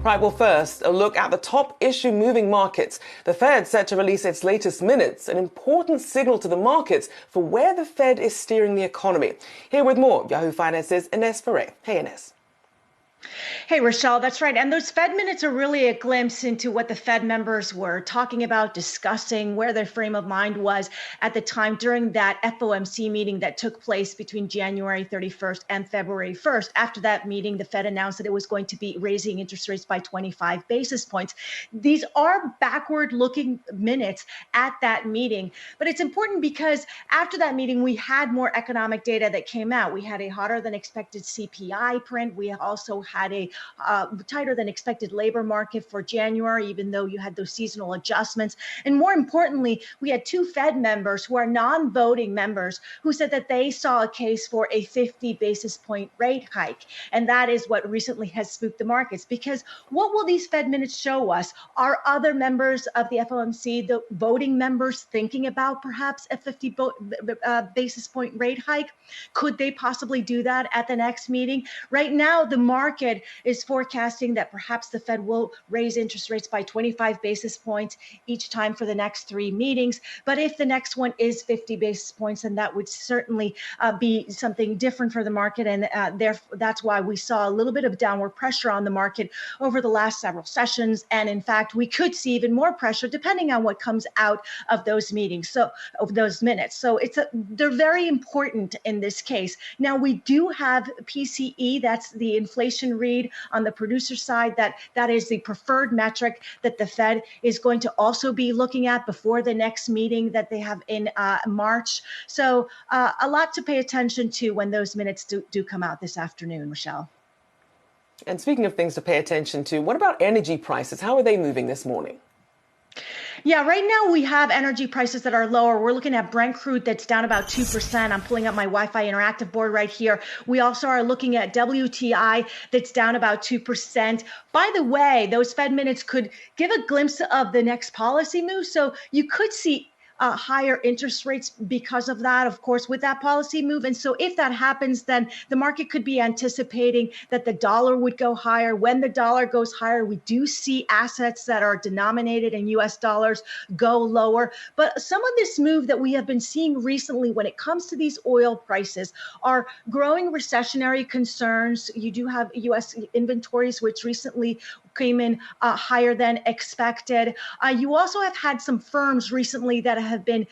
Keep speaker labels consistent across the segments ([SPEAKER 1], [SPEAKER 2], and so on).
[SPEAKER 1] Right, well, first, a look at the top issue moving markets. The Fed set to release its latest minutes, an important signal to the markets for where the Fed is steering the economy. Here with more, Yahoo Finance's Ines Ferre. Hey, Ines.
[SPEAKER 2] Hey, Rochelle, that's right. And those Fed minutes are really a glimpse into what the Fed members were talking about, discussing, where their frame of mind was at the time during that FOMC meeting that took place between January 31st and February 1st. After that meeting, the Fed announced that it was going to be raising interest rates by 25 basis points. These are backward-looking minutes at that meeting. But it's important because after that meeting, we had more economic data that came out. We had a hotter than expected CPI print. We also had a tighter than expected labor market for January, even though you had those seasonal adjustments. And more importantly, we had two Fed members who are non-voting members who said that they saw a case for a 50 basis point rate hike. And that is what recently has spooked the markets, because what will these Fed minutes show us? Are other members of the FOMC, the voting members, thinking about perhaps a 50 basis point rate hike? Could they possibly do that at the next meeting? Right now, the market is forecasting that perhaps the Fed will raise interest rates by 25 basis points each time for the next three meetings. But if the next one is 50 basis points, then that would certainly be something different for the market. And therefore, that's why we saw a little bit of downward pressure on the market over the last several sessions. And in fact, we could see even more pressure depending on what comes out of those meetings, so of those minutes. So they're very important in this case. Now, we do have PCE, that's the inflation read on the producer side, that is the preferred metric that the Fed is going to also be looking at before the next meeting that they have in March. So a lot to pay attention to when those minutes do come out this afternoon, Michelle.
[SPEAKER 1] And speaking of things to pay attention to, what about energy prices? How are they moving this morning?
[SPEAKER 2] Yeah, right now we have energy prices that are lower. We're looking at Brent crude that's down about 2%. I'm pulling up my Wi-Fi interactive board right here. We also are looking at WTI that's down about 2%. By the way, those Fed minutes could give a glimpse of the next policy move. So you could see higher interest rates because of that, of course, with that policy move. And so if that happens, then the market could be anticipating that the dollar would go higher. When the dollar goes higher, we do see assets that are denominated in US dollars go lower. But some of this move that we have been seeing recently when it comes to these oil prices are growing recessionary concerns. You do have US inventories, which recently came in higher than expected. You also have had some firms recently that have been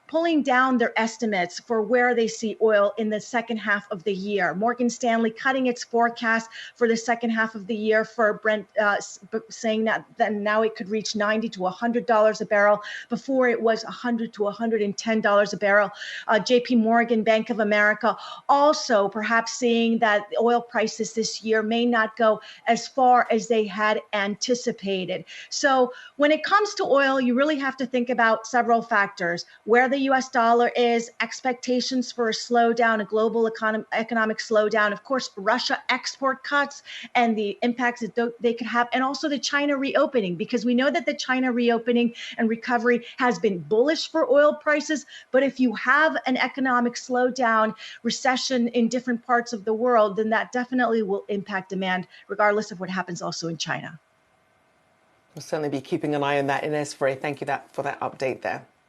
[SPEAKER 2] pulling down their estimates for where they see oil in the second half of the year. Morgan Stanley cutting its forecast for the second half of the year for Brent, saying that now it could reach $90 to $100 a barrel. Before it was $100 to $110 a barrel. JP Morgan, Bank of America, also perhaps seeing that oil prices this year may not go as far as they had anticipated. So when it comes to oil, you really have to think about several factors: where the US dollar is, expectations for a slowdown, a global economic slowdown, of course, Russia export cuts and the impacts that they could have, and also the China reopening, because we know that the China reopening and recovery has been bullish for oil prices. But if you have an economic slowdown, recession in different parts of the world, then that definitely will impact demand, regardless of what happens also in China.
[SPEAKER 1] We'll certainly be keeping an eye on that. Ines Ferre, thank you for that update there.